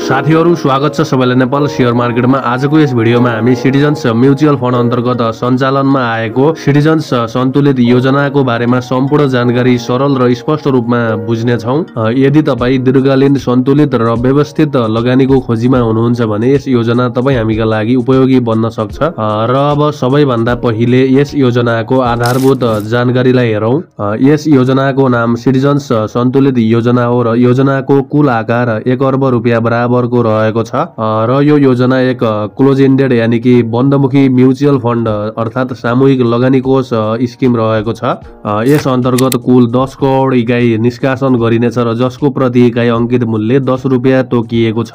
साथीहरु स्वागत छ सबैलाई नेपाल शेयर मार्केटमा। आजको यस भिडियोमा हामी सिटिजन्स म्युचुअल फन्ड अन्तर्गत सञ्चालनमा आएको सिटिजन्स सन्तुलित योजनाको बारेमा सम्पूर्ण जानकारी सरल र स्पष्ट रूपमा बुझ्ने छौं। यदि तपाई दीर्घकालीन सन्तुलित र व्यवस्थित लगानीको खोजीमा हुनुहुन्छ भने यस योजना तपाई हामीका लागि उपयोगी बन्न सक्छ। र अब सबैभन्दा पहिले यस योजनाको आधारभूत जानकारीलाई हेरौं। यस योजनाको नाम सिटिजन्स सन्तुलित योजना हो र योजनाको कुल आकार 1 अर्ब रुपैयाँ बराबरको रहेको छ। र यो योजना एक क्लोज एन्डेड यानी कि बन्दमुखी म्युचुअल फन्ड अर्थात सामूहिक लगानी कोष स्किम रहेको छ। यस अन्तर्गत कुल 10 करोड इकाई निष्कासन गरिनेछ र जसको प्रति इकाई अंकित मूल्य 10 रुपैयाँ तोकिएको छ।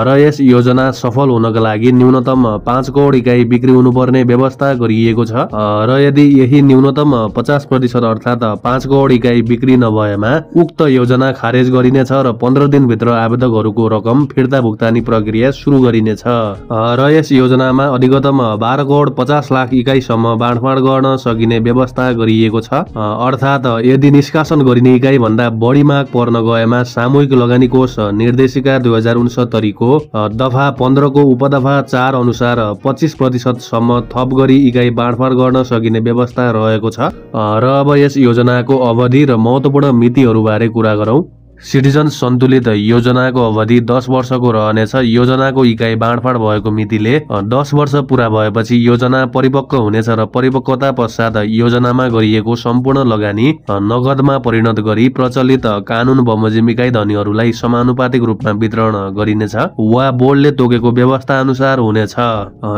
र यस योजना सफल हुनका लागि न्यूनतम 5 करोड इकाई बिक्री हुनुपर्ने व्यवस्था गरिएको छ। र यदि यही न्यूनतम 50% अर्थात 5 करोड इकाई बिक्री नभएमा उक्त योजना खारेज गरिनेछ र 15 दिनभित्र आवेदकहरूको रकम फिर्ता भुक्तानी प्रक्रिया सुरु गरिनेछ। र यस योजनामा अधिकतम 12 करोड 50 लाख इकाईसम्म बाँडफाँड गर्न सकिने व्यवस्था गरिएको छ। अर्थात यदि निष्कासन गरिने इकाई भन्दा बढी माग पर्न गएमा सामूहिक लगानी कोष निर्देशिका 2069 को दफा 15 को उपदफा 4 अनुसार 25% सम्म थप गरी इकाई बाँडफाँड गर्न सकिने व्यवस्था रहेको छ। र अब यस योजनाको अवधि र महत्त्वपूर्ण मितिहरू बारे कुरा गरौं। सिटिजन्स सन्तुलित योजनाको अवधि 10 वर्षको रहनेछ। योजनाको इकाई बाँडफाँड भएको मितिले 10 वर्ष पूरा भएपछि योजना परिपक्व हुनेछ र परिपक्वता पश्चात योजनामा गरिएको सम्पूर्ण लगानी नगदमा परिणत गरी प्रचलित कानून बमोजिम इकाई धनीहरूलाई समानुपातिक रूपमा वितरण गरिनेछ वा बोर्डले तोकेको व्यवस्था अनुसार हुनेछ।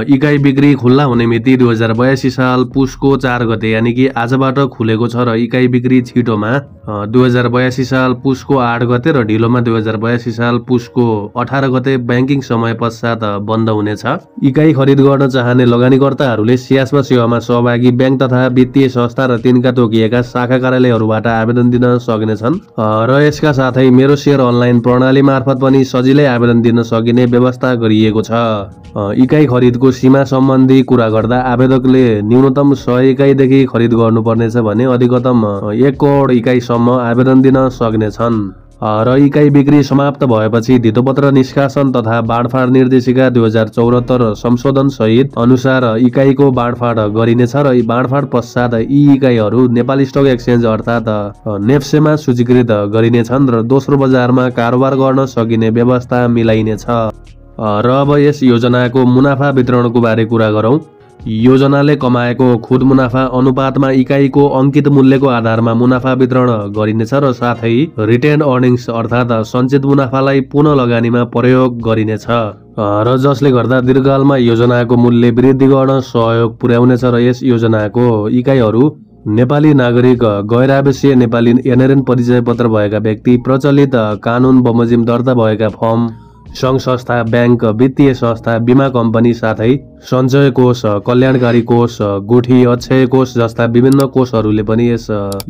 इकाई बिक्री खुल्ला हुने मिति 2082 साल पुसको 4 गते यानी कि आजबाट खुलेको छ र इकाई बिक्री छिटोमा 2082 साल पुसको 8 गते र ढिलोमा 2082 साल पुसको 18 गते बैंकिङ समय पश्चात बन्द हुनेछ। इकाई खरिद गर्न चाहने लगानीकर्ताहरूले स्यास्मा सेवामा सहभागी बैंक तथा वित्तीय संस्था र तिनका तोकिएका शाखा कार्यालयहरूबाट आवेदन दिन सक्नेछन्। र यसका साथै मेरो शेयर अनलाइन प्रणाली मार्फत पनि सजिलै आवेदन दिन सकिने व्यवस्था गरिएको छ। इकाई खरिदको सीमा सम्बन्धी कुरा गर्दा आवेदकले न्यूनतम 100 इकाईदेखि खरिद गर्नुपर्नेछ भने अधिकतम 1 करोड इकाईसम्म आवेदन दिन सक्नेछन्। र इकाई बिक्री समाप्त भएपछि धितोपत्र निष्कासन तथा बाँडफाँड निर्देशिका 2074 संशोधन सहित अनुसार इकाईको बाँडफाँड गरिनेछ र बाँडफाँड पश्चात यी इकाईहरू नेपाली स्टक एक्सचेन्ज अर्थात नेप्सेमा सूचीकृत गरिनेछन् र दोस्रो बजारमा कारोबार गर्न सकिने व्यवस्था मिलाइनेछ। र अब यस योजनाको मुनाफा वितरणको बारे कुरा गरौं। योजनाले कमाएको खुद मुनाफा अनुपातमा इकाईको अंकित मूल्यको आधारमा मुनाफा वितरण गरिनेछ र साथै रिटेन अर्निंग्स अर्थात सञ्चित मुनाफालाई पुनः लगानीमा प्रयोग गरिनेछ र जसले गर्दा दीर्घकालमा योजनाको मूल्य वृद्धि गर्न सहयोग पुर्याउनेछ। र यस योजनाको इकाईहरू नेपाली नागरिक, गैर आवासीय नेपाली एनआरएन परिचय पत्र भएका व्यक्ति, प्रचलित कानून बमोजिम दर्ता भएका फर्म, संघ संस्था, बैंक, वित्तीय संस्था, बीमा कम्पनी साथै सञ्चय कोष, कल्याणकारी कोष, गुठी, अक्षय कोष जस्ता विभिन्न कोषहरूले पनि यस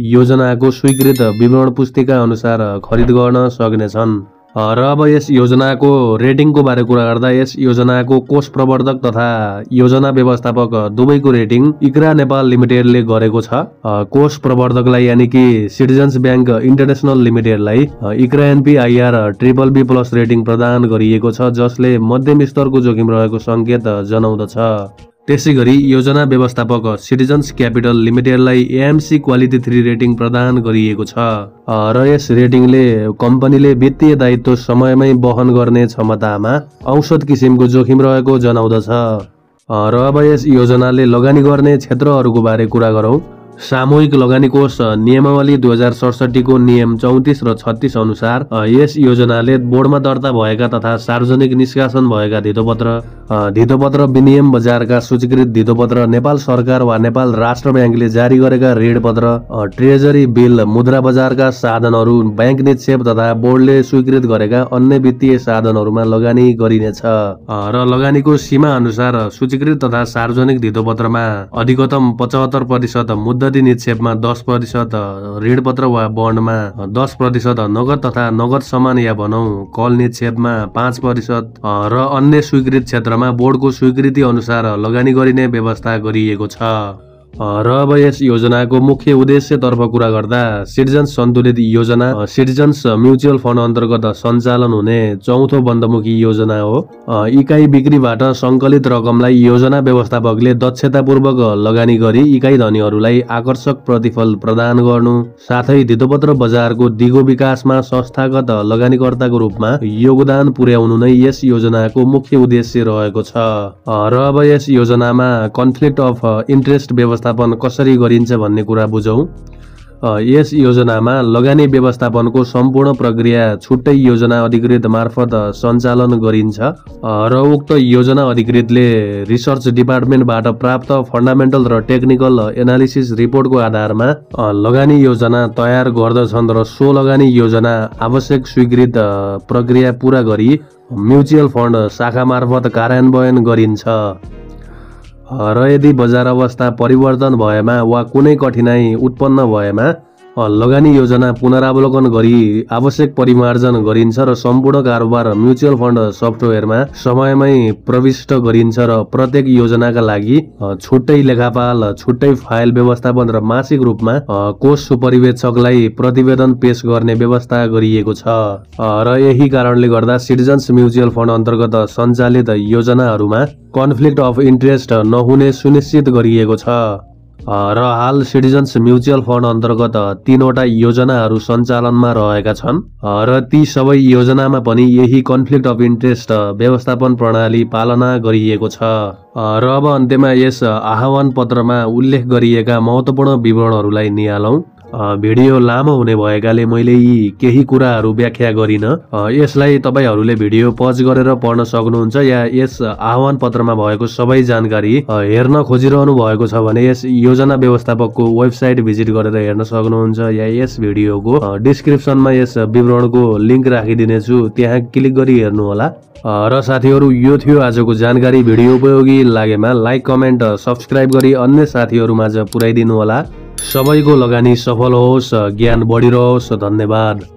योजनाको स्वीकृत विवरण पुस्तिका अनुसार खरिद गर्न सक्नेछन्। र अब यस योजनाको रेटिङको बारे कुरा गर्दा यस योजनाको कोष प्रवर्धक तथा योजना व्यवस्थापक दुवैको रेटिङ इक्रा नेपाल लिमिटेडले गरेको छ। कोष प्रवर्धकलाई यानी कि सिटिजन्स बैंक इन्टरनेशनल लिमिटेडलाई इक्रा NPIR BBB+ रेटिङ प्रदान गरिएको छ जसले मध्यम स्तरको जोखिम रहेको संकेत जनाउँदछ। त्यसैगरी योजना व्यवस्थापक सिटिजन्स क्यापिटल लिमिटेडलाई AMC क्वालिटी 3 रेटिङ प्रदान गरिएको छ। र यस रेटिङले कम्पनीले वित्तीय दायित्व समयमै वहन गर्ने क्षमतामा औसत किसिमको जोखिम रहेको जनाउँदछ। र अब यस योजनाले लगानी गर्ने क्षेत्रहरूको बारे कुरा गरौं। सामूहिक लगानी कोष नियमावली 2067 को नियम 34 र 36 अनुसार यस योजनाले बोर्डमा दर्ता भएका तथा सार्वजनिक निष्कासन भएका धितोपत्र विनिमय बजारका सूचीकृत धितोपत्र, नेपाल सरकार वा नेपाल राष्ट्र ब्याङ्कले जारी गरेका ऋणपत्र, ट्रेजरी बिल, मुद्रा बजारका साधनहरू, बैंक निक्षेप तथा बोर्डले स्वीकृत गरेका अन्य वित्तीय साधनहरूमा लगानी गरिनेछ। र लगानीको सीमा अनुसार सूचीकृत तथा सार्वजनिक धितोपत्रमा अधिकतम 75% मुद्दती निक्षेपमा 10%, ऋणपत्र वा बन्डमा 10%, नगद तथा नगद समान या भनौं कल निक्षेपमा 5% र अन्य स्वीकृत क्षेत्रमा बोर्डको स्वीकृति अनुसार लगानी गरिने व्यवस्था गरिएको छ। र अब यस योजनाको मुख्य उद्देश्यतर्फ कुरा गर्दा सिटिजन्स सन्तुलित योजना सिटिजन्स म्युचुअल फन्ड अन्तर्गत सञ्चालन हुने चौथो बन्दमुखी योजना हो। इकाइ बिक्रीबाट सङ्कलित रकमलाई योजना व्यवस्थापकले दक्षतापूर्वक लगानी गरी इकाइ धनीहरूलाई आकर्षक प्रतिफल प्रदान गर्नु साथै धितोपत्र बजारको दिगो विकासमा संस्थागत लगानीकर्ताको रूपमा योगदान पुर्याउनु नै यस योजनाको मुख्य उद्देश्य रहेको छ। र अब यस योजनामा कन्फ्लिक्ट अफ इन्ट्रेस्ट व्यवस्थापन कसरी गरिन्छ भन्ने कुरा बुझौं। यस योजनामा लगानी व्यवस्थापनको सम्पूर्ण प्रक्रिया छुट्टै योजना अधिकृत मार्फत सञ्चालन गरिन्छ र उक्त योजना अधिकृतले रिसर्च डिपार्टमेन्टबाट प्राप्त फन्डामेन्टल र टेक्निकल एनालिसिस रिपोर्टको आधारमा लगानी योजना तयार गर्दछन् र सो लगानी योजना आवश्यक स्वीकृत प्रक्रिया पूरा गरी म्युचुअल फन्ड शाखा मार्फत कार्यान्वयन गरिन्छ। र यदि बजार अवस्था परिवर्तन भएमा वा कुनै कठिनाई उत्पन्न भएमा लगानी योजना पुनरावलोकन गरी आवश्यक परिमार्जन गरिन्छ र सम्पूर्ण कारोबार म्युचुअल फन्ड सफ्टवेयरमा समयमै प्रविष्ट गरिन्छ र प्रत्येक योजनाका लागि छुट्टै लेखापाल छुट्टै फाइल व्यवस्थापन र मासिक रूपमा कोष सुपरिवेक्षकलाई प्रतिवेदन पेश गर्ने व्यवस्था गरिएको छ। र यही कारणले गर्दा सिटिजन्स म्युचुअल फन्ड अन्तर्गत सञ्चालित योजनाहरूमा कन्फ्लिक्ट अफ इन्ट्रेस्ट नहुने सुनिश्चित गरिएको छ। र हाल सिटिजन्स म्युचुअल फन्ड अन्तर्गत 3वटा योजनाहरू सञ्चालनमा रहेका छन् र ती सबै योजनामा पनि यही कन्फ्लिक्ट अफ इन्ट्रेस्ट व्यवस्थापन प्रणाली पालना गरिएको छ। र अब अन्त्यमा यस आह्वान पत्रमा उल्लेख गरिएका महत्त्वपूर्ण विवरणहरूलाई निहालौं। भिडियो लामो हुने भएकाले मैले यी केही कुराहरू व्याख्या गरिन। यसलाई तपाईहरूले भिडियो पज गरेर पढ्न सक्नुहुन्छ या यस आह्वान पत्रमा भएको सबै जानकारी हेर्न खोजिरहनु भएको छ भने यस योजना व्यवस्थापकको वेबसाइट भिजिट गरेर हेर्न सक्नुहुन्छ या यस भिडियोको डिस्क्रिप्सनमा यस विवरणको लिङ्क राखिदिनेछु, त्यहाँ क्लिक गरी हेर्नुहोला। र साथीहरू, यो थियो आजको जानकारी। भिडियो उपयोगी लागेमा लाइक कमेन्ट सब्स्क्राइब गरी अन्य साथीहरूमाझ पुर्याइदिनु होला। सबैको लगानी सफल होस्, ज्ञान बढिरहोस्। धन्यवाद।